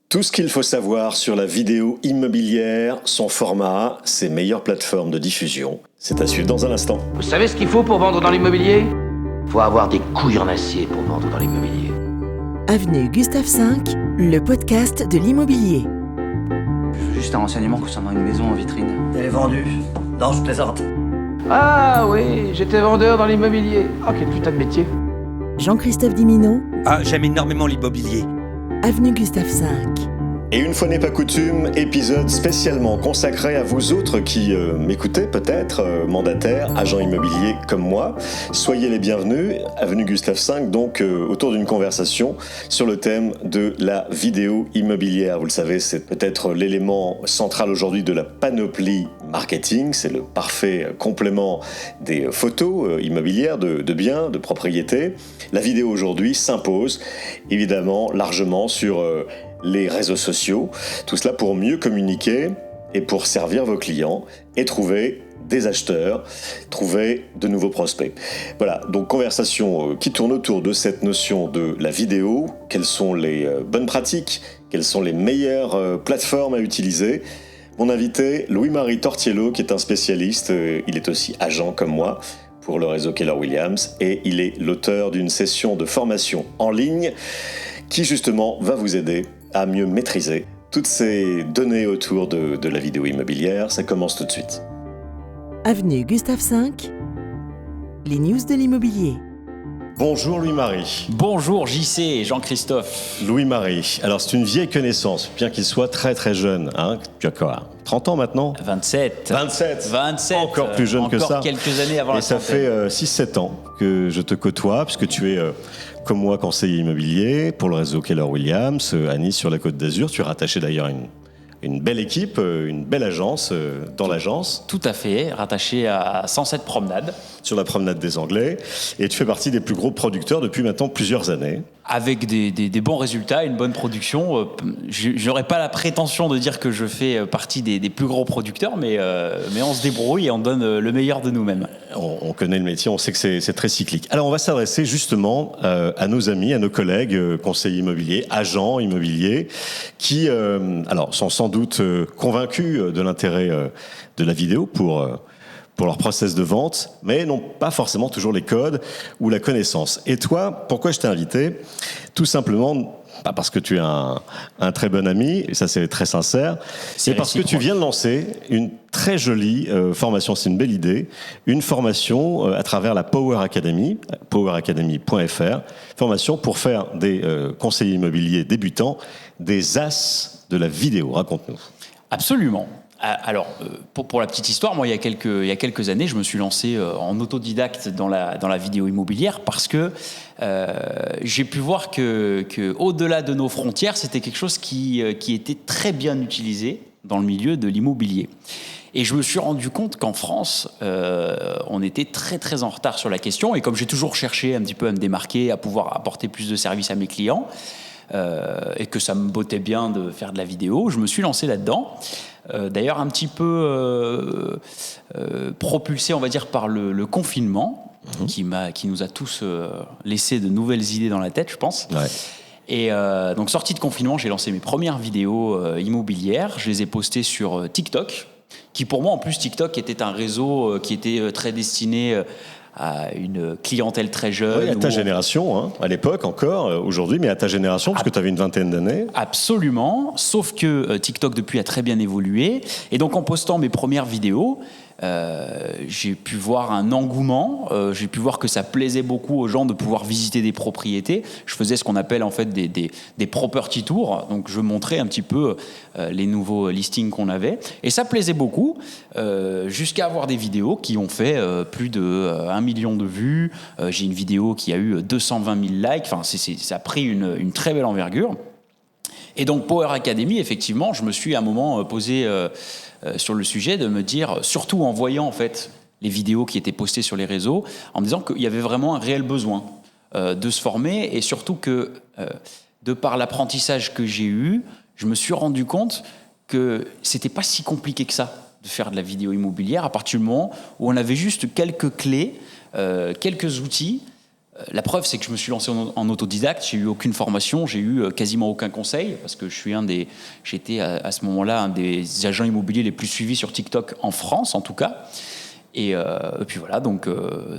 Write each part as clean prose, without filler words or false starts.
Tout ce qu'il faut savoir sur la vidéo immobilière, son format, ses meilleures plateformes de diffusion. C'est à suivre dans un instant. Vous savez ce qu'il faut pour vendre dans l'immobilier ? Faut avoir des couilles en acier pour vendre dans l'immobilier. Avenue Gustave V, le podcast de l'immobilier. Juste un renseignement concernant une maison en vitrine. Elle est vendue. Non, je plaisante. Ah oui, j'étais vendeur dans l'immobilier. Ah, quel putain de métier. Jean-Christophe Dimino, J'aime énormément l'immobilier. Avenue Gustave V. Et une fois n'est pas coutume, épisode spécialement consacré à vous autres qui m'écoutez peut-être, mandataires, agents immobiliers comme moi. Soyez les bienvenus, avenue Gustave V, donc autour d'une conversation sur le thème de la vidéo immobilière. Vous le savez, c'est peut-être l'élément central aujourd'hui de la panoplie marketing. C'est le parfait complément des photos immobilières de biens, de propriétés. La vidéo aujourd'hui s'impose évidemment largement sur les réseaux sociaux, tout cela pour mieux communiquer et pour servir vos clients et trouver des acheteurs, trouver de nouveaux prospects. Voilà, donc conversation qui tourne autour de cette notion de la vidéo, quelles sont les bonnes pratiques, quelles sont les meilleures plateformes à utiliser. Mon invité, Louis-Marie Tortiello, qui est un spécialiste, il est aussi agent comme moi pour le réseau Keller Williams et il est l'auteur d'une session de formation en ligne qui justement va vous aider à mieux maîtriser toutes ces données autour de la vidéo immobilière. Ça commence tout de suite. Avenue Gustave V, les news de l'immobilier. Bonjour Louis-Marie. Bonjour JC et Jean-Christophe. Louis-Marie, alors c'est une vieille connaissance, bien qu'il soit très très jeune. Hein. Tu as quoi, 30 ans maintenant ? 27. 27. Encore plus jeune que ça. Encore quelques années avant la trentaine. Et ça fait 6-7 ans que je te côtoie, puisque tu es, comme moi, conseiller immobilier pour le réseau Keller Williams, à Nice sur la Côte d'Azur. Tu es rattaché d'ailleurs à une belle équipe, une belle agence dans l'agence. Tout à fait, rattaché à 107 Promenade. Sur la promenade des Anglais. Et tu fais partie des plus gros producteurs depuis maintenant plusieurs années. Avec des bons résultats, une bonne production. Je n'aurais pas la prétention de dire que je fais partie des plus gros producteurs, mais on se débrouille et on donne le meilleur de nous-mêmes. On connaît le métier, on sait que c'est très cyclique. Alors on va s'adresser justement à nos amis, à nos collègues conseillers immobiliers, agents immobiliers, qui sont sans doute convaincus de l'intérêt de la vidéo pour leur process de vente, mais n'ont pas forcément toujours les codes ou la connaissance. Et toi, pourquoi je t'ai invité ? Tout simplement, pas parce que tu es un très bon ami, et ça c'est très sincère, c'est parce que tu viens de lancer une très jolie formation, c'est une belle idée, une formation à travers la Power Academy, poweracademy.fr, formation pour faire des conseillers immobiliers débutants, des as de la vidéo. Raconte-nous. Absolument. Alors, pour la petite histoire, moi, il y a quelques années, je me suis lancé en autodidacte dans la vidéo immobilière parce que j'ai pu voir que au-delà de nos frontières, c'était quelque chose qui était très bien utilisé dans le milieu de l'immobilier. Et je me suis rendu compte qu'en France, on était très très en retard sur la question. Et comme j'ai toujours cherché un petit peu à me démarquer, à pouvoir apporter plus de services à mes clients, et que ça me bottait bien de faire de la vidéo, je me suis lancé là-dedans. D'ailleurs, un petit peu propulsé, on va dire, par le confinement, qui nous a tous laissé de nouvelles idées dans la tête, je pense. Ouais. Et donc, sortie de confinement, j'ai lancé mes premières vidéos immobilières. Je les ai postées sur TikTok, qui pour moi, en plus, TikTok était un réseau qui était très destiné à une clientèle très jeune. Oui, à ta génération, hein, à l'époque encore, aujourd'hui, mais à ta génération, parce que tu avais une vingtaine d'années. Absolument, sauf que TikTok depuis a très bien évolué. Et donc en postant mes premières vidéos, j'ai pu voir un engouement, j'ai pu voir que ça plaisait beaucoup aux gens de pouvoir visiter des propriétés. Je faisais ce qu'on appelle en fait des property tours, donc je montrais un petit peu les nouveaux listings qu'on avait, et ça plaisait beaucoup, jusqu'à avoir des vidéos qui ont fait plus de 1 million de vues. J'ai une vidéo qui a eu 220 000 likes, enfin ça a pris une très belle envergure. Et donc Power Academy, effectivement, je me suis à un moment posé sur le sujet de me dire, surtout en voyant en fait les vidéos qui étaient postées sur les réseaux, en me disant qu'il y avait vraiment un réel besoin de se former, et surtout que de par l'apprentissage que j'ai eu, je me suis rendu compte que c'était pas si compliqué que ça de faire de la vidéo immobilière à partir du moment où on avait juste quelques clés, quelques outils La preuve, c'est que je me suis lancé en autodidacte. J'ai eu aucune formation, j'ai eu quasiment aucun conseil parce que j'étais à ce moment-là un des agents immobiliers les plus suivis sur TikTok en France, en tout cas. Et puis voilà, donc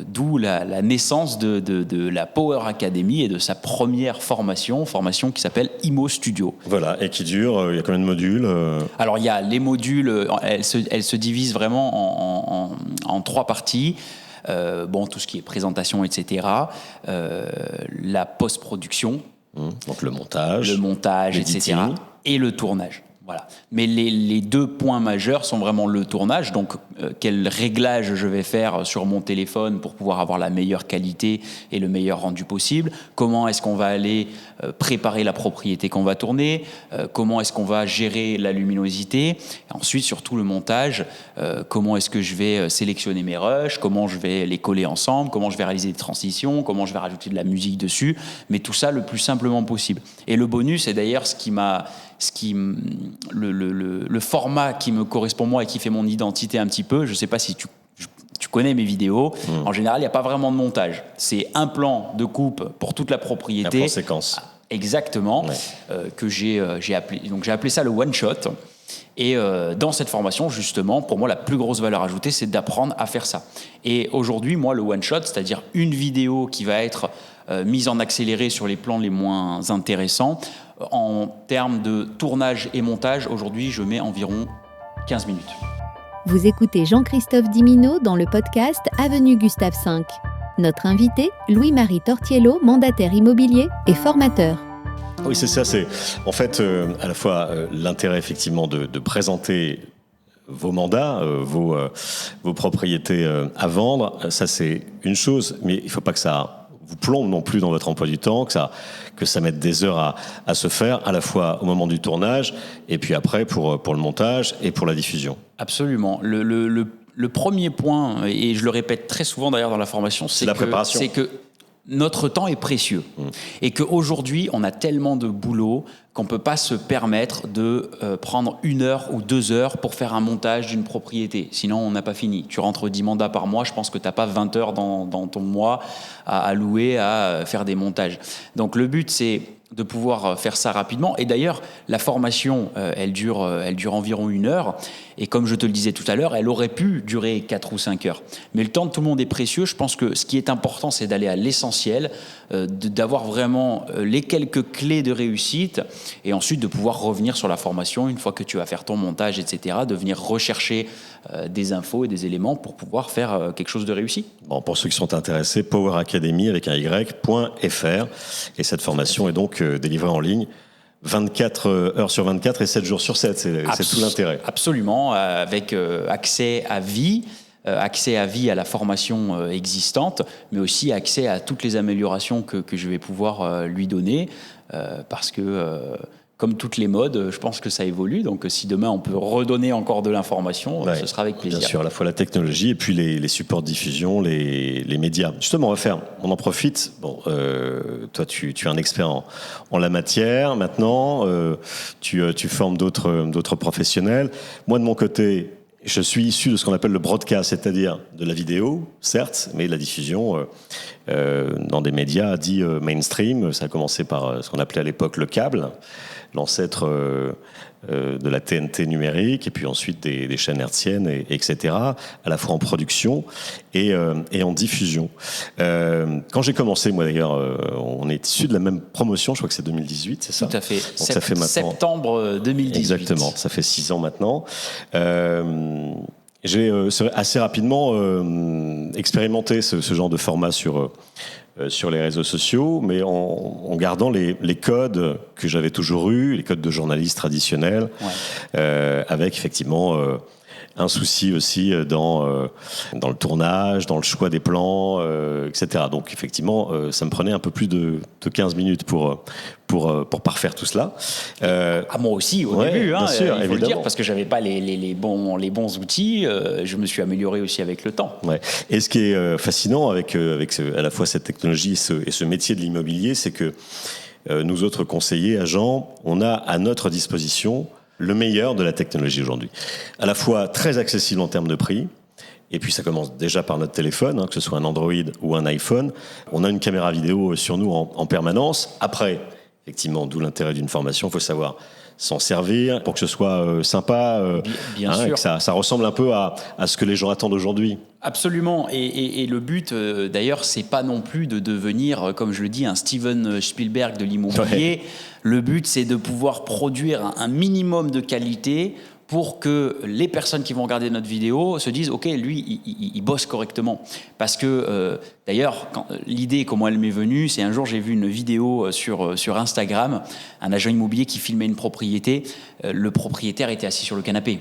d'où la naissance de la Power Academy et de sa première formation qui s'appelle Imo Studio. Voilà, et qui dure, il y a combien de modules Alors il y a les modules, elles se divisent vraiment en 3 parties. Tout ce qui est présentation, etc. La post-production. Donc le montage, etc. Et le tournage. Voilà. Mais les 2 points majeurs sont vraiment le tournage, donc quel réglage je vais faire sur mon téléphone pour pouvoir avoir la meilleure qualité et le meilleur rendu possible, comment est-ce qu'on va aller préparer la propriété qu'on va tourner, comment est-ce qu'on va gérer la luminosité, et ensuite surtout le montage, comment est-ce que je vais sélectionner mes rushs, comment je vais les coller ensemble, comment je vais réaliser des transitions, comment je vais rajouter de la musique dessus, mais tout ça le plus simplement possible. Et le bonus, c'est d'ailleurs le format qui me correspond moi et qui fait mon identité un petit peu. Je ne sais pas si tu connais mes vidéos. En général, il n'y a pas vraiment de montage. C'est un plan de coupe pour toute la propriété. Un plan séquence. Exactement. Ouais. Que j'ai appelé. Donc j'ai appelé ça le one shot. Et dans cette formation, justement, pour moi, la plus grosse valeur ajoutée, c'est d'apprendre à faire ça. Et aujourd'hui, moi, le one shot, c'est-à-dire une vidéo qui va être mise en accéléré sur les plans les moins intéressants. En termes de tournage et montage, aujourd'hui, je mets environ 15 minutes. Vous écoutez Jean-Christophe Dimino dans le podcast Avenue Gustave V. Notre invité, Louis-Marie Tortiello, mandataire immobilier et formateur. Oui, c'est ça. C'est en fait à la fois l'intérêt effectivement de présenter vos mandats, vos propriétés à vendre. Ça, c'est une chose, mais il ne faut pas que ça vous plombe non plus dans votre emploi du temps, que ça mette des heures à se faire, à la fois au moment du tournage, et puis après pour le montage et pour la diffusion. Absolument. Le premier point, et je le répète très souvent d'ailleurs dans la formation, c'est la préparation. C'est que notre temps est précieux. Et qu'aujourd'hui, on a tellement de boulot qu'on ne peut pas se permettre de prendre 1 heure ou 2 heures pour faire un montage d'une propriété. Sinon, on n'a pas fini. Tu rentres 10 mandats par mois, je pense que tu n'as pas 20 heures dans ton mois à allouer à faire des montages. Donc le but, c'est de pouvoir faire ça rapidement. Et d'ailleurs, la formation, elle dure environ 1 heure. Et comme je te le disais tout à l'heure, elle aurait pu durer 4 ou 5 heures. Mais le temps de tout le monde est précieux. Je pense que ce qui est important, c'est d'aller à l'essentiel, d'avoir vraiment les quelques clés de réussite et ensuite de pouvoir revenir sur la formation une fois que tu vas faire ton montage, etc., de venir rechercher des infos et des éléments pour pouvoir faire quelque chose de réussi. Bon, pour ceux qui sont intéressés, Power Academy avec un y.fr. Et cette formation est donc délivrée en ligne 24 heures sur 24 et 7 jours sur 7. C'est tout l'intérêt. Absolument, avec accès à vie à la formation existante, mais aussi accès à toutes les améliorations que je vais pouvoir lui donner, parce que comme toutes les modes, je pense que ça évolue. Donc, si demain on peut redonner encore de l'information, ce sera avec plaisir. Bien sûr, à la fois la technologie et puis les supports de diffusion, les médias. Justement, on en profite. Bon, toi, tu es un expert en la matière. Maintenant, tu formes d'autres professionnels. Moi, de mon côté, je suis issu de ce qu'on appelle le broadcast, c'est-à-dire de la vidéo, certes, mais la diffusion dans des médias dits mainstream. Ça a commencé par ce qu'on appelait à l'époque le câble, l'ancêtre de la TNT numérique, et puis ensuite des chaînes hertziennes, etc., à la fois en production et en diffusion. Quand j'ai commencé, moi d'ailleurs, on est issus de la même promotion, je crois que c'est 2018, c'est ça ? Tout à fait. Donc ça fait maintenant, septembre 2018. Exactement, ça fait 6 ans maintenant. J'ai assez rapidement expérimenté ce genre de format sur les réseaux sociaux, mais en gardant les codes que j'avais toujours eus, les codes de journaliste traditionnels, avec effectivement un souci aussi dans le tournage, dans le choix des plans, etc. Donc effectivement, ça me prenait un peu plus de 15 minutes pour parfaire tout cela. Moi aussi au début, bien sûr, il faut le dire, parce que j'avais pas les bons outils. Je me suis amélioré aussi avec le temps. Ouais. Et ce qui est fascinant avec à la fois cette technologie et ce métier de l'immobilier, c'est que nous autres conseillers, agents, on a à notre disposition le meilleur de la technologie aujourd'hui. À la fois très accessible en termes de prix et puis ça commence déjà par notre téléphone, que ce soit un Android ou un iPhone. On a une caméra vidéo sur nous en permanence. Après, effectivement, d'où l'intérêt d'une formation, il faut savoir s'en servir pour que ce soit sympa, bien sûr. Et que ça ressemble un peu à ce que les gens attendent aujourd'hui. Absolument, et le but d'ailleurs c'est pas non plus de devenir, comme je le dis, un Steven Spielberg de l'immobilier. Le but c'est de pouvoir produire un minimum de qualité pour que les personnes qui vont regarder notre vidéo se disent « Ok, lui, il bosse correctement ». Parce que, d'ailleurs, l'idée, comment elle m'est venue, c'est un jour, j'ai vu une vidéo sur Instagram, un agent immobilier qui filmait une propriété, le propriétaire était assis sur le canapé.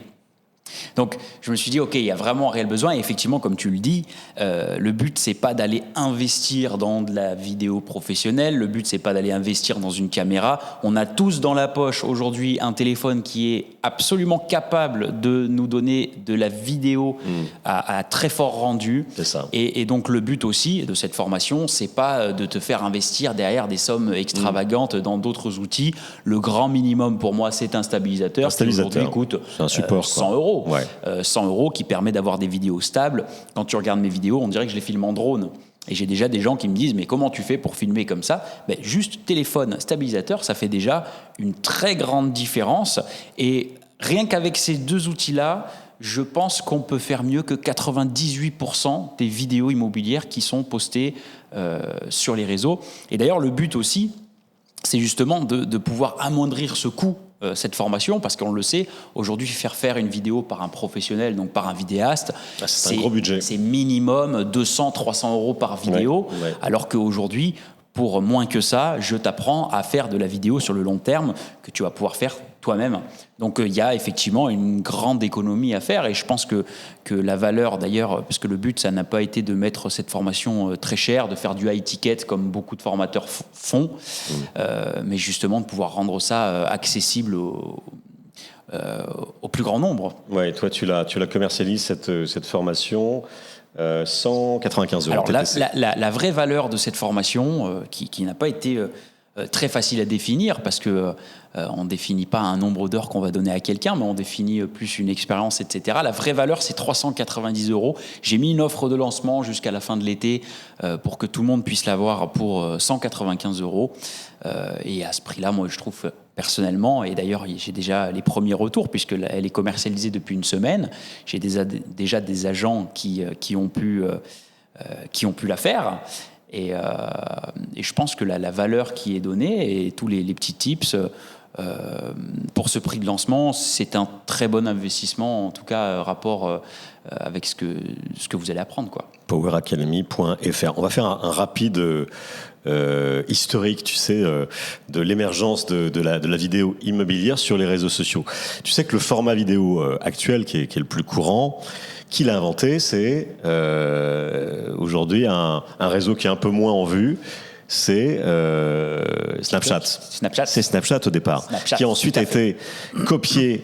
Donc, je me suis dit, OK, il y a vraiment un réel besoin. Et effectivement, comme tu le dis, le but, c'est pas d'aller investir dans de la vidéo professionnelle. Le but, c'est pas d'aller investir dans une caméra. On a tous dans la poche aujourd'hui un téléphone qui est absolument capable de nous donner de la vidéo à très fort rendu. C'est ça. Et donc, le but aussi de cette formation, c'est pas de te faire investir derrière des sommes extravagantes dans d'autres outils. Le grand minimum pour moi, c'est un stabilisateur. Qui aujourd'hui coûte c'est un support, 100 euros. Ouais. 100 euros qui permet d'avoir des vidéos stables. Quand tu regardes mes vidéos, on dirait que je les filme en drone. Et j'ai déjà des gens qui me disent « Mais comment tu fais pour filmer comme ça ?» Juste téléphone, stabilisateur, ça fait déjà une très grande différence. Et rien qu'avec ces deux outils-là, je pense qu'on peut faire mieux que 98% des vidéos immobilières qui sont postées sur les réseaux. Et d'ailleurs, le but aussi, c'est justement de pouvoir amoindrir ce coût, cette formation, parce qu'on le sait, aujourd'hui, faire une vidéo par un professionnel, donc par un vidéaste, c'est un gros budget. C'est minimum 200-300 euros par vidéo, alors qu'aujourd'hui, pour moins que ça, je t'apprends à faire de la vidéo sur le long terme que tu vas pouvoir faire toi-même. Donc il y a effectivement une grande économie à faire, et je pense que la valeur d'ailleurs, parce que le but ça n'a pas été de mettre cette formation très chère, de faire du high ticket comme beaucoup de formateurs font, mais justement de pouvoir rendre ça accessible au plus grand nombre. Ouais, toi tu la commercialises cette formation. 195 euros. Alors la vraie valeur de cette formation, qui n'a pas été très facile à définir, parce que on ne définit pas un nombre d'heures qu'on va donner à quelqu'un, mais on définit plus une expérience, etc. La vraie valeur, c'est 390 euros. J'ai mis une offre de lancement jusqu'à la fin de l'été pour que tout le monde puisse l'avoir pour 195 euros. Et à ce prix-là, moi, je trouve personnellement, et d'ailleurs, j'ai déjà les premiers retours, puisqu'elle est commercialisée depuis une semaine. J'ai déjà des agents qui ont pu la faire. Et je pense que la valeur qui est donnée et tous les petits tips pour ce prix de lancement, c'est un très bon investissement, en tout cas rapport avec ce que vous allez apprendre, quoi. poweracademy.fr. On va faire un rapide historique, tu sais, de l'émergence de la vidéo immobilière sur les réseaux sociaux. Tu sais que le format vidéo actuel, qui est le plus courant, qui l'a inventé, c'est aujourd'hui un réseau qui est un peu moins en vue. C'est Snapchat. C'est Snapchat au départ, qui a ensuite été copié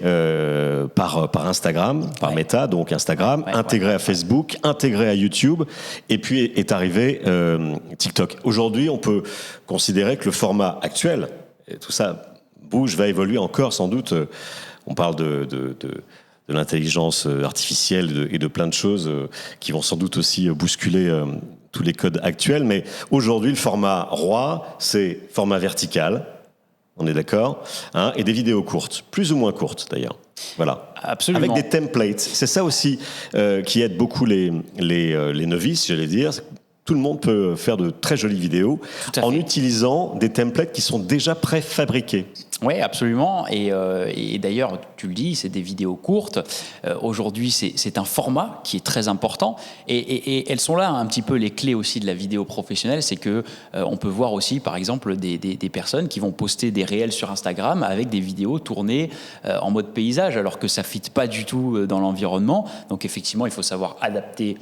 par Instagram, par Meta, donc Instagram, intégré à Facebook, intégré à YouTube, et puis est arrivé TikTok. Aujourd'hui, on peut considérer que le format actuel, et tout ça bouge, va évoluer encore sans doute. On parle de l'intelligence artificielle et de plein de choses qui vont sans doute aussi bousculer tous les codes actuels. Mais aujourd'hui, le format roi, c'est format vertical, on est d'accord, et des vidéos courtes, plus ou moins courtes d'ailleurs. Voilà. Absolument. Avec des templates. C'est ça aussi qui aide beaucoup les novices, j'allais dire. Tout le monde peut faire de très jolies vidéos en utilisant des templates qui sont déjà préfabriqués. Oui, absolument. Et d'ailleurs, tu le dis, c'est des vidéos courtes. Aujourd'hui, c'est un format qui est très important. Et elles sont là un petit peu les clés aussi de la vidéo professionnelle. C'est que on peut voir aussi, par exemple, des personnes qui vont poster des réels sur Instagram avec des vidéos tournées en mode paysage, alors que ça ne fit pas du tout dans l'environnement. Donc effectivement, il faut savoir adapter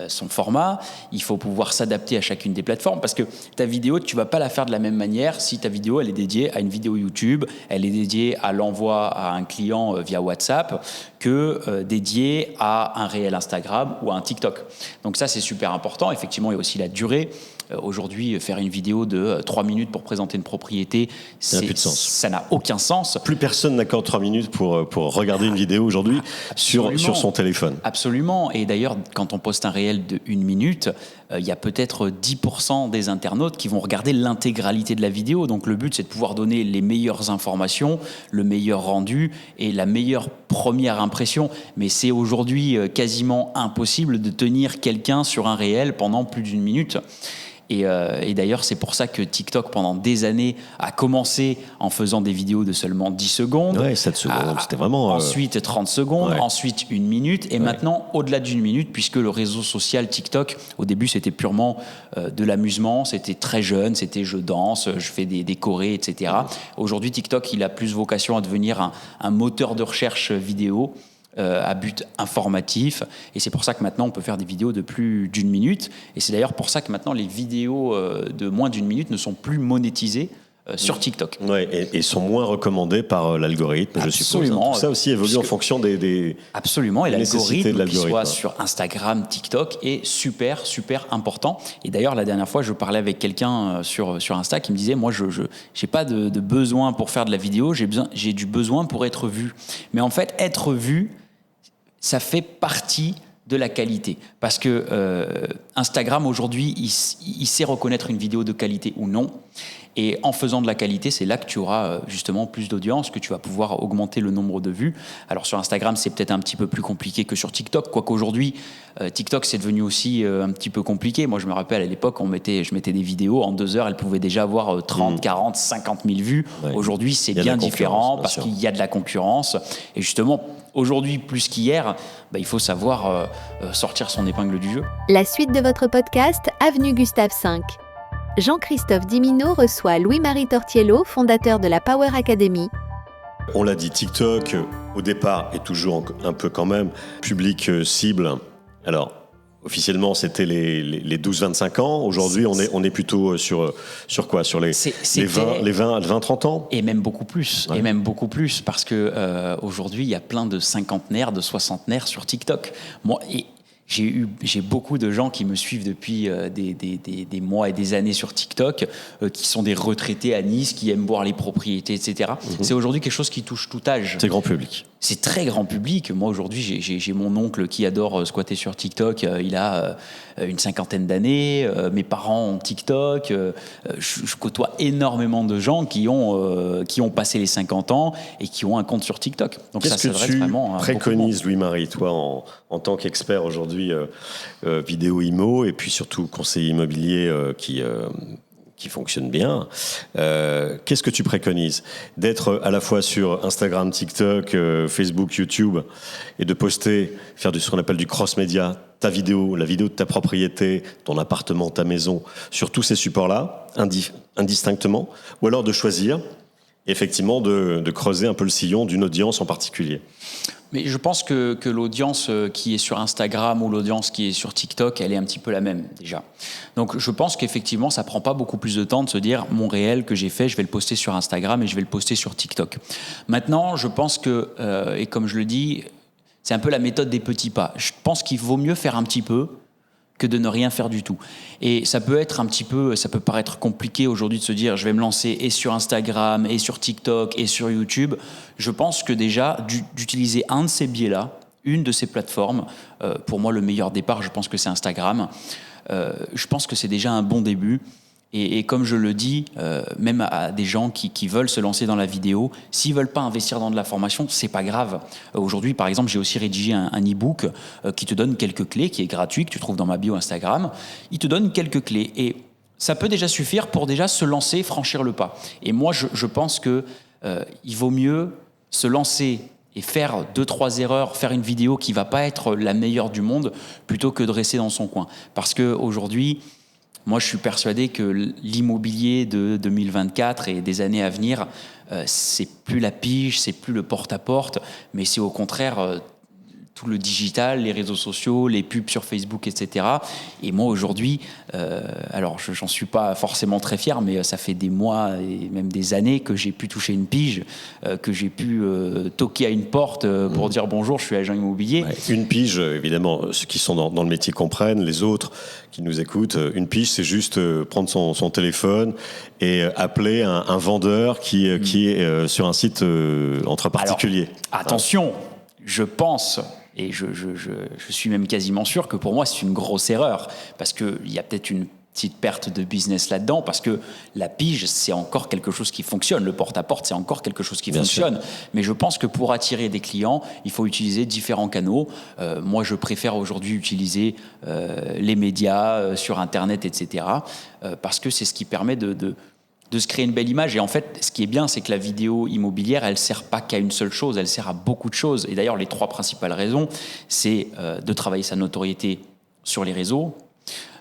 son format, il faut pouvoir s'adapter à chacune des plateformes, parce que ta vidéo, tu vas pas la faire de la même manière si ta vidéo, elle est dédiée à une vidéo YouTube, elle est dédiée à l'envoi à un client via WhatsApp, que dédiée à un réel Instagram ou à un TikTok. Donc ça, c'est super important. Effectivement, il y a aussi la durée. Aujourd'hui, faire une vidéo de 3 minutes pour présenter une propriété, ça n'a plus de sens. Ça n'a aucun sens. Plus personne n'accorde 3 minutes pour regarder une vidéo aujourd'hui sur son téléphone. Absolument. Et d'ailleurs, quand on poste un réel de 1 minute, il y a peut-être 10% des internautes qui vont regarder l'intégralité de la vidéo. Donc le but, c'est de pouvoir donner les meilleures informations, le meilleur rendu et la meilleure première impression. Mais c'est aujourd'hui quasiment impossible de tenir quelqu'un sur un réel pendant plus d'1 minute. Et d'ailleurs, c'est pour ça que TikTok, pendant des années, a commencé en faisant des vidéos de seulement 10 secondes. Ouais, 7 secondes, c'était vraiment... Ensuite, 30 secondes, ensuite 1 minute, et maintenant, au-delà d'1 minute, puisque le réseau social TikTok, au début, c'était purement de l'amusement, c'était très jeune, c'était je danse, je fais des chorés, etc. Aujourd'hui, TikTok, il a plus vocation à devenir un moteur de recherche vidéo, à but informatif, et c'est pour ça que maintenant on peut faire des vidéos de plus d'1 minute, et c'est d'ailleurs pour ça que maintenant les vidéos de moins d'1 minute ne sont plus monétisées sur TikTok. Ouais, et sont moins recommandées par l'algorithme, je suppose. Tout ça aussi évolue en fonction des absolument, et nécessités de l'algorithme, qu'il soit l'algorithme. sur Instagram, TikTok, est super important. Et d'ailleurs, la dernière fois, je parlais avec quelqu'un sur Insta qui me disait, moi, je n'ai pas de besoin pour faire de la vidéo, j'ai du besoin pour être vu. Mais en fait, être vu, ça fait partie de la qualité. Parce que Instagram, aujourd'hui, il sait reconnaître une vidéo de qualité ou non. Et en faisant de la qualité, c'est là que tu auras justement plus d'audience, que tu vas pouvoir augmenter le nombre de vues. Alors sur Instagram, c'est peut-être un petit peu plus compliqué que sur TikTok, quoique aujourd'hui, TikTok, c'est devenu aussi un petit peu compliqué. Moi, je me rappelle, à l'époque, je mettais des vidéos, en 2 heures, elles pouvaient déjà avoir 30, 40, 50 000 vues. Ouais. Aujourd'hui, c'est bien différent parce qu'il y a de la concurrence. Et justement, aujourd'hui, plus qu'hier, il faut savoir sortir son épingle du jeu. La suite de votre podcast, Avenue Gustave V. Jean-Christophe Dimino reçoit Louis-Marie Tortiello, fondateur de la Power Academy. On l'a dit, TikTok, au départ, est toujours un peu quand même public cible. Alors, officiellement, c'était les 12-25 ans. Aujourd'hui, on est plutôt sur quoi ? Sur les 20-30 ans ? Et même beaucoup plus. Ouais. Et même beaucoup plus, parce que aujourd'hui, il y a plein de cinquantenaires, de soixantenaires sur TikTok. Moi, j'ai beaucoup de gens qui me suivent depuis des mois et des années sur TikTok, qui sont des retraités à Nice, qui aiment voir les propriétés, etc. C'est aujourd'hui quelque chose qui touche tout âge. C'est grand public. C'est très grand public. Moi, aujourd'hui, j'ai mon oncle qui adore squatter sur TikTok. Il a une 50aine d'années. Mes parents ont TikTok. Je côtoie énormément de gens qui ont passé les 50 ans et qui ont un compte sur TikTok. Donc qu'est-ce que tu vraiment préconises, Louis-Marie, toi, en tant qu'expert aujourd'hui vidéo IMO, et puis surtout conseiller immobilier qui fonctionne bien. Qu'est-ce que tu préconises ? D'être à la fois sur Instagram, TikTok, Facebook, YouTube, et de poster, faire ce qu'on appelle du cross-média, ta vidéo, la vidéo de ta propriété, ton appartement, ta maison, sur tous ces supports-là, indistinctement, ou alors de choisir, effectivement, de creuser un peu le sillon d'une audience en particulier ? Mais je pense que l'audience qui est sur Instagram ou l'audience qui est sur TikTok, elle est un petit peu la même déjà. Donc je pense qu'effectivement, ça prend pas beaucoup plus de temps de se dire mon réel que j'ai fait, je vais le poster sur Instagram et je vais le poster sur TikTok. Maintenant, je pense que, et comme je le dis, c'est un peu la méthode des petits pas. Je pense qu'il vaut mieux faire un petit peu que de ne rien faire du tout. Et ça peut paraître compliqué aujourd'hui de se dire je vais me lancer et sur Instagram, et sur TikTok, et sur YouTube. Je pense que déjà, d'utiliser un de ces biais-là, une de ces plateformes, pour moi le meilleur départ, je pense que c'est Instagram. Je pense que c'est déjà un bon début. Et comme je le dis, même à des gens qui veulent se lancer dans la vidéo, s'ils veulent pas investir dans de la formation, c'est pas grave. Aujourd'hui, par exemple, j'ai aussi rédigé un e-book qui te donne quelques clés, qui est gratuit, que tu trouves dans ma bio Instagram. Il te donne quelques clés et ça peut déjà suffire pour déjà se lancer, franchir le pas. Et moi, je pense que il vaut mieux se lancer et faire 2-3 erreurs, faire une vidéo qui va pas être la meilleure du monde, plutôt que de rester dans son coin. Parce que aujourd'hui, moi, je suis persuadé que l'immobilier de 2024 et des années à venir, c'est plus la pige, c'est plus le porte-à-porte, mais c'est au contraire tout le digital, les réseaux sociaux, les pubs sur Facebook, etc. Et moi, aujourd'hui, alors j'en suis pas forcément très fier, mais ça fait des mois et même des années que j'ai pu toucher une pige, que j'ai pu toquer à une porte pour dire bonjour, je suis agent immobilier. Ouais, une pige, évidemment, ceux qui sont dans le métier comprennent, les autres qui nous écoutent, une pige, c'est juste prendre son téléphone et appeler un vendeur qui est sur un site entre particuliers. Alors, attention, je pense, et je suis même quasiment sûr que pour moi c'est une grosse erreur, parce qu'il y a peut-être une petite perte de business là-dedans, parce que la pige, c'est encore quelque chose qui fonctionne. Le porte-à-porte, c'est encore quelque chose qui fonctionne. Mais je pense que pour attirer des clients, il faut utiliser différents canaux. Moi, je préfère aujourd'hui utiliser les médias sur Internet, etc. Parce que c'est ce qui permet de se créer une belle image. Et en fait, ce qui est bien, c'est que la vidéo immobilière, elle ne sert pas qu'à une seule chose, elle sert à beaucoup de choses. Et d'ailleurs, les 3 principales raisons, c'est de travailler sa notoriété sur les réseaux,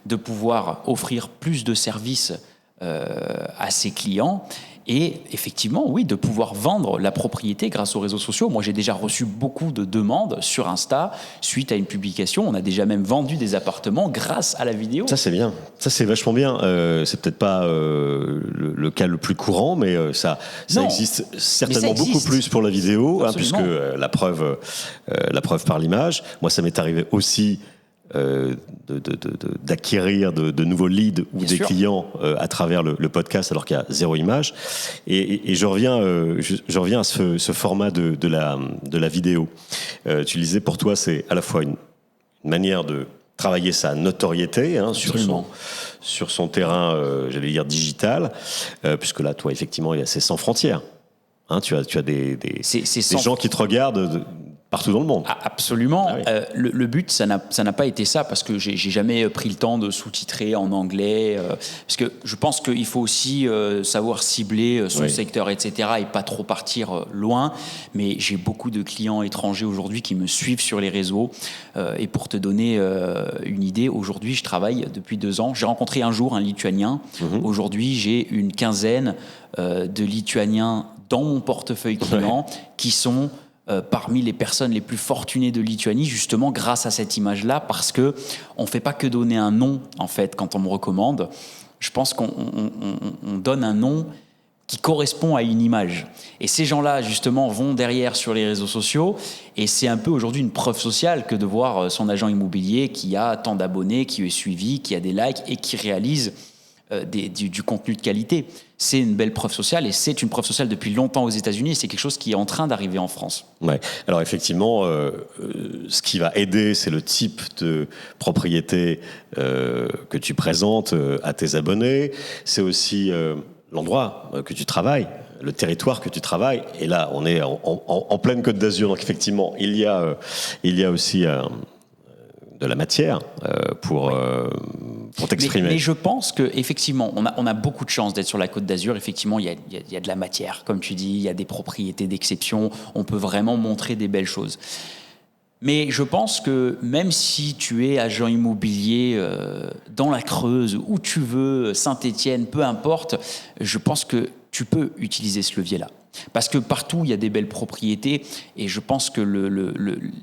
de pouvoir offrir plus de services à ses clients et effectivement, oui, de pouvoir vendre la propriété grâce aux réseaux sociaux. Moi, j'ai déjà reçu beaucoup de demandes sur Insta suite à une publication. On a déjà même vendu des appartements grâce à la vidéo. Ça, c'est bien. Ça, c'est vachement bien. C'est peut-être pas le cas le plus courant, mais ça existe certainement beaucoup plus pour la vidéo, puisque la preuve par l'image. Moi, ça m'est arrivé aussi d'acquérir de nouveaux leads ou des clients à travers le podcast, alors qu'il y a 0 image. Et je reviens à ce format de la vidéo. Tu le disais, pour toi, c'est à la fois une manière de travailler sa notoriété sur son terrain, j'allais dire digital, puisque là, toi, effectivement, c'est sans frontières. Tu as des gens qui te regardent partout dans le monde. Ah, absolument. Ah oui. Le but, ça n'a pas été ça, parce que j'ai jamais pris le temps de sous-titrer en anglais, parce que je pense qu'il faut aussi savoir cibler son secteur, etc., et pas trop partir loin. Mais j'ai beaucoup de clients étrangers aujourd'hui qui me suivent sur les réseaux. Et pour te donner une idée, aujourd'hui, je travaille depuis 2 ans. J'ai rencontré un jour un Lituanien. Aujourd'hui, j'ai une quinzaine de Lituaniens dans mon portefeuille client qui sont parmi les personnes les plus fortunées de Lituanie, justement grâce à cette image-là, parce que on fait pas que donner un nom, en fait, quand on me recommande. Je pense qu'on donne un nom qui correspond à une image. Et ces gens-là, justement, vont derrière sur les réseaux sociaux, et c'est un peu aujourd'hui une preuve sociale que de voir son agent immobilier qui a tant d'abonnés, qui est suivi, qui a des likes et qui réalise du contenu de qualité. C'est une belle preuve sociale, et c'est une preuve sociale depuis longtemps aux États-Unis, et c'est quelque chose qui est en train d'arriver en France. Ouais. Alors effectivement, ce qui va aider, c'est le type de propriété que tu présentes à tes abonnés. C'est aussi l'endroit que tu travailles, le territoire que tu travailles. Et là, on est en pleine Côte d'Azur, donc effectivement, il y a aussi de la matière pour t'exprimer. Mais je pense qu'effectivement, on a beaucoup de chance d'être sur la Côte d'Azur. Effectivement, il y a de la matière, comme tu dis, il y a des propriétés d'exception, on peut vraiment montrer des belles choses. Mais je pense que même si tu es agent immobilier dans la Creuse, où tu veux, Saint-Étienne, peu importe, je pense que tu peux utiliser ce levier-là. Parce que partout, il y a des belles propriétés, et je pense que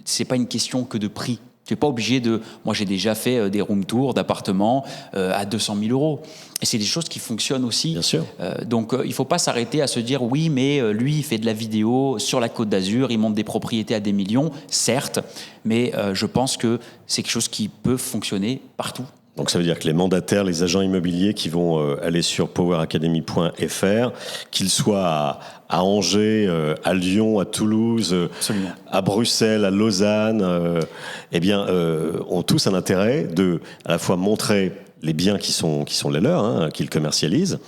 c'est pas une question que de prix. Tu n'es pas obligé de... Moi, j'ai déjà fait des room tours d'appartements à 200 000 euros. Et c'est des choses qui fonctionnent aussi. Bien sûr. Donc, il ne faut pas s'arrêter à se dire, oui, mais lui, il fait de la vidéo sur la Côte d'Azur, il monte des propriétés à des millions, certes, mais je pense que c'est quelque chose qui peut fonctionner partout. Donc ça veut dire que les mandataires, les agents immobiliers qui vont aller sur poweracademy.fr, qu'ils soient à Angers, à Lyon, à Toulouse, à Bruxelles, à Lausanne, ont tous un intérêt de à la fois montrer les biens qui sont les leurs, qu'ils commercialisent,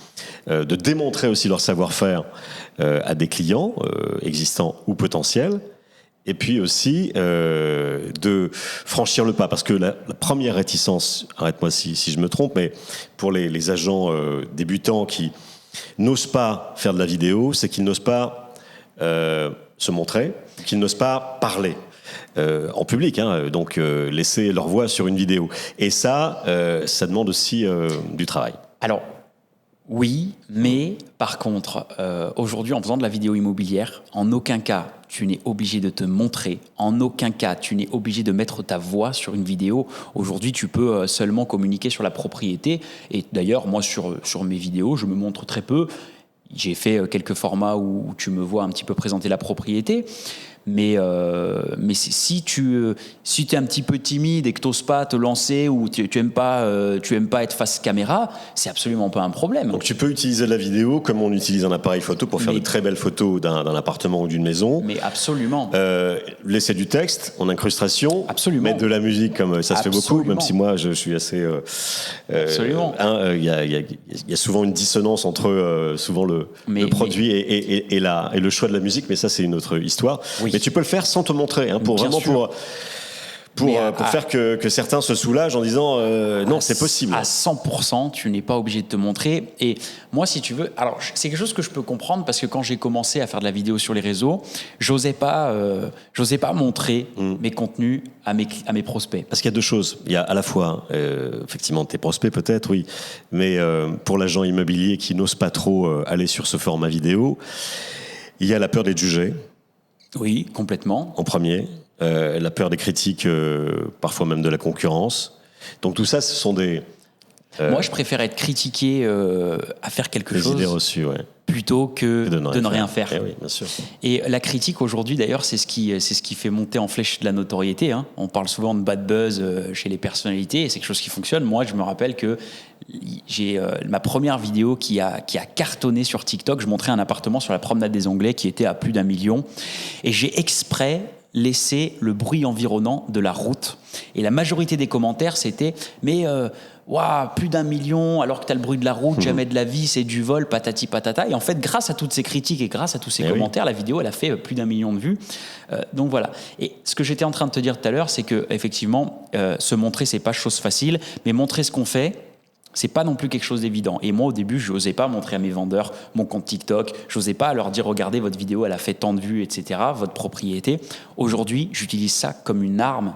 de démontrer aussi leur savoir-faire à des clients existants ou potentiels. Et puis aussi de franchir le pas, parce que la première réticence, arrête-moi si je me trompe, mais pour les agents débutants qui n'osent pas faire de la vidéo, c'est qu'ils n'osent pas se montrer, qu'ils n'osent pas parler en public, donc laisser leur voix sur une vidéo. Et ça demande aussi du travail. Alors, Oui, mais par contre, aujourd'hui, en faisant de la vidéo immobilière, en aucun cas, tu n'es obligé de te montrer. En aucun cas, tu n'es obligé de mettre ta voix sur une vidéo. Aujourd'hui, tu peux seulement communiquer sur la propriété. Et d'ailleurs, moi, sur mes vidéos, je me montre très peu. J'ai fait quelques formats où tu me vois un petit peu présenter la propriété. Mais si tu es un petit peu timide et que tu n'oses pas te lancer ou tu aimes pas être face caméra, c'est absolument pas un problème. Donc tu peux utiliser la vidéo comme on utilise un appareil photo pour faire de très belles photos d'un appartement ou d'une maison. Mais absolument. Laisser du texte en incrustation. Absolument. Mettre de la musique comme ça se fait beaucoup, même si moi je suis assez... Absolument. Il y a souvent une dissonance entre souvent le produit et le choix de la musique, mais ça c'est une autre histoire. Oui. Mais tu peux le faire sans te montrer, hein, pour faire que certains se soulagent en disant non, c'est possible. À 100%, tu n'es pas obligé de te montrer. Et moi, si tu veux, alors c'est quelque chose que je peux comprendre parce que quand j'ai commencé à faire de la vidéo sur les réseaux, j'osais pas montrer mes contenus à mes prospects. Parce qu'il y a deux choses. Il y a à la fois, effectivement, tes prospects peut-être, oui, mais pour l'agent immobilier qui n'ose pas trop aller sur ce format vidéo, il y a la peur d'être jugé. Oui, complètement. En premier, la peur des critiques, parfois même de la concurrence. Donc tout ça, ce sont des... Moi, je préfère être critiqué à faire quelque chose. Des idées reçues, ouais. Plutôt que de ne rien faire. Eh oui, bien sûr. Et la critique aujourd'hui, d'ailleurs, c'est ce qui fait monter en flèche de la notoriété. Hein. On parle souvent de bad buzz chez les personnalités, et c'est quelque chose qui fonctionne. Moi, je me rappelle que j'ai ma première vidéo qui a cartonné sur TikTok. Je montrais un appartement sur la promenade des Anglais qui était à plus d'1 million, et j'ai exprès laissé le bruit environnant de la route. Et la majorité des commentaires, c'était mais waouh, plus d'1 million, alors que tu as le bruit de la route, jamais de la vie, c'est du vol, patati patata. Et en fait, grâce à toutes ces critiques et grâce à tous ces commentaires, la vidéo, elle a fait plus d'1 million de vues. Donc voilà. Et ce que j'étais en train de te dire tout à l'heure, c'est que effectivement, se montrer, c'est pas chose facile, mais montrer ce qu'on fait, c'est pas non plus quelque chose d'évident. Et moi, au début, je n'osais pas montrer à mes vendeurs mon compte TikTok. Je n'osais pas leur dire, regardez, votre vidéo, elle a fait tant de vues, etc., votre propriété. Aujourd'hui, j'utilise ça comme une arme.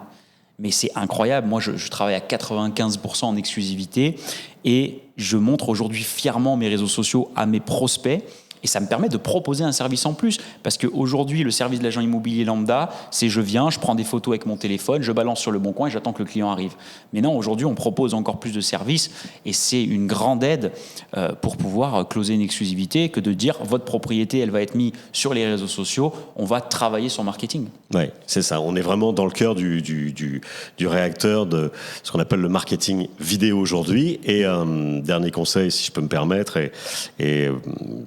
Mais c'est incroyable. Moi, je travaille à 95% en exclusivité et je montre aujourd'hui fièrement mes réseaux sociaux à mes prospects. Et ça me permet de proposer un service en plus. Parce qu'aujourd'hui, le service de l'agent immobilier lambda, c'est je viens, je prends des photos avec mon téléphone, je balance sur le bon coin et j'attends que le client arrive. Mais non, aujourd'hui, on propose encore plus de services et c'est une grande aide pour pouvoir closer une exclusivité que de dire votre propriété, elle va être mise sur les réseaux sociaux, on va travailler son marketing. Oui, c'est ça. On est vraiment dans le cœur du réacteur de ce qu'on appelle le marketing vidéo aujourd'hui. Et dernier conseil, si je peux me permettre, et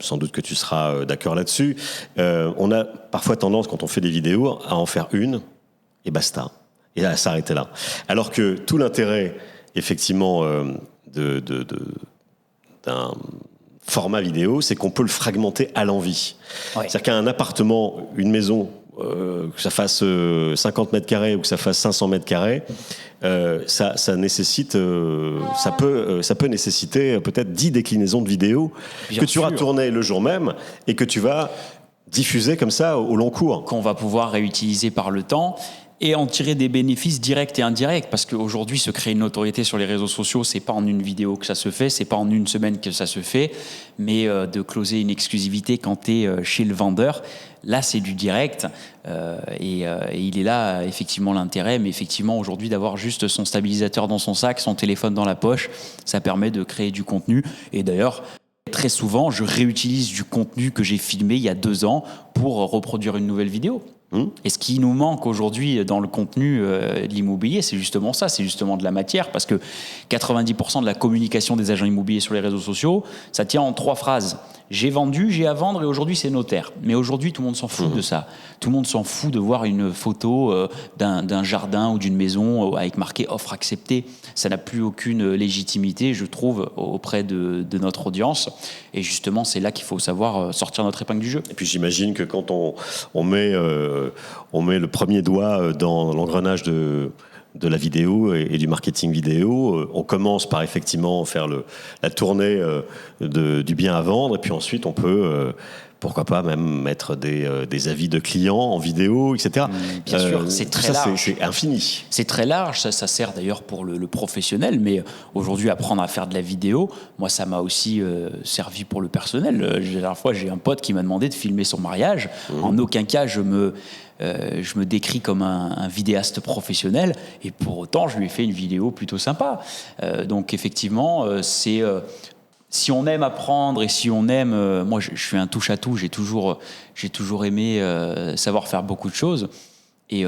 sans doute que tu seras d'accord là-dessus, on a parfois tendance, quand on fait des vidéos, à en faire une et basta, et à s'arrêter là. Alors que tout l'intérêt, effectivement, d'un format vidéo, c'est qu'on peut le fragmenter à l'envie. Ouais. C'est-à-dire qu'un appartement, une maison, que ça fasse 50 mètres carrés ou que ça fasse 500 mètres carrés, ça nécessite, ça peut nécessiter peut-être 10 déclinaisons de vidéos que tu auras tournées le jour même et que tu vas diffuser comme ça au long cours. Qu'on va pouvoir réutiliser par le temps et en tirer des bénéfices directs et indirects, parce qu'aujourd'hui, se créer une notoriété sur les réseaux sociaux, c'est pas en une vidéo que ça se fait, c'est pas en une semaine que ça se fait, mais de closer une exclusivité quand tu es chez le vendeur, là, c'est du direct, et il est là, effectivement, l'intérêt, mais effectivement, aujourd'hui, d'avoir juste son stabilisateur dans son sac, son téléphone dans la poche, ça permet de créer du contenu, et d'ailleurs, très souvent, je réutilise du contenu que j'ai filmé il y a 2 ans pour reproduire une nouvelle vidéo. Et ce qui nous manque aujourd'hui dans le contenu de l'immobilier, c'est justement ça, c'est justement de la matière, parce que 90% de la communication des agents immobiliers sur les réseaux sociaux, ça tient en 3 phrases. J'ai vendu, j'ai à vendre et aujourd'hui c'est notaire. Mais aujourd'hui tout le monde s'en fout de ça. Tout le monde s'en fout de voir une photo d'un jardin ou d'une maison avec marqué offre acceptée. Ça n'a plus aucune légitimité, je trouve, auprès de notre audience. Et justement, c'est là qu'il faut savoir sortir notre épingle du jeu. Et puis j'imagine que quand on met le premier doigt dans l'engrenage de la vidéo et du marketing vidéo, on commence par effectivement faire la tournée du bien à vendre, et puis ensuite on peut pourquoi pas même mettre des avis de clients en vidéo, etc. Bien sûr, c'est très large. C'est infini. C'est très large, ça sert d'ailleurs pour le professionnel, mais aujourd'hui, apprendre à faire de la vidéo, moi, ça m'a aussi servi pour le personnel. La dernière fois, j'ai un pote qui m'a demandé de filmer son mariage. En aucun cas, je me décris comme un vidéaste professionnel, et pour autant, je lui ai fait une vidéo plutôt sympa. Donc, effectivement, c'est... si on aime apprendre et si on aime... moi, je suis un touche-à-tout, j'ai toujours aimé savoir faire beaucoup de choses. Et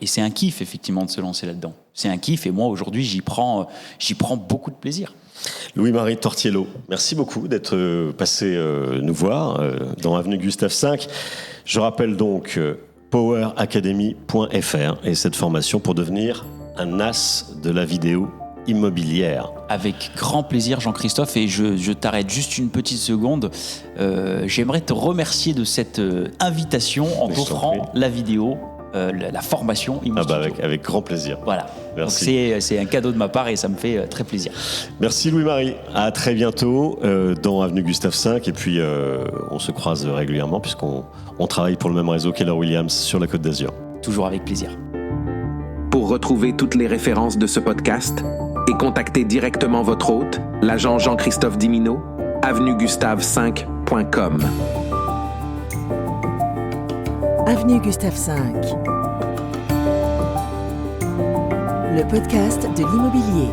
c'est un kiff, effectivement, de se lancer là-dedans. C'est un kiff, et moi, aujourd'hui, j'y prends beaucoup de plaisir. Louis-Marie Tortiello, merci beaucoup d'être passé nous voir dans Avenue Gustave V. Je rappelle donc poweracademy.fr et cette formation pour devenir un as de la vidéo immobilière. Avec grand plaisir, Jean-Christophe, et je t'arrête juste une petite seconde. J'aimerais te remercier de cette invitation en t'offrant la vidéo, la formation immobilière. Avec grand plaisir. Voilà. Merci. Donc c'est un cadeau de ma part et ça me fait très plaisir. Merci Louis-Marie. À très bientôt dans Avenue Gustave V. Et puis on se croise régulièrement puisqu'on travaille pour le même réseau Keller Williams sur la Côte d'Azur. Toujours avec plaisir. Pour retrouver toutes les références de ce podcast et contacter directement votre hôte, l'agent Jean-Christophe Dimino, avenuegustave5.com. Avenue Gustave V. Le podcast de l'immobilier.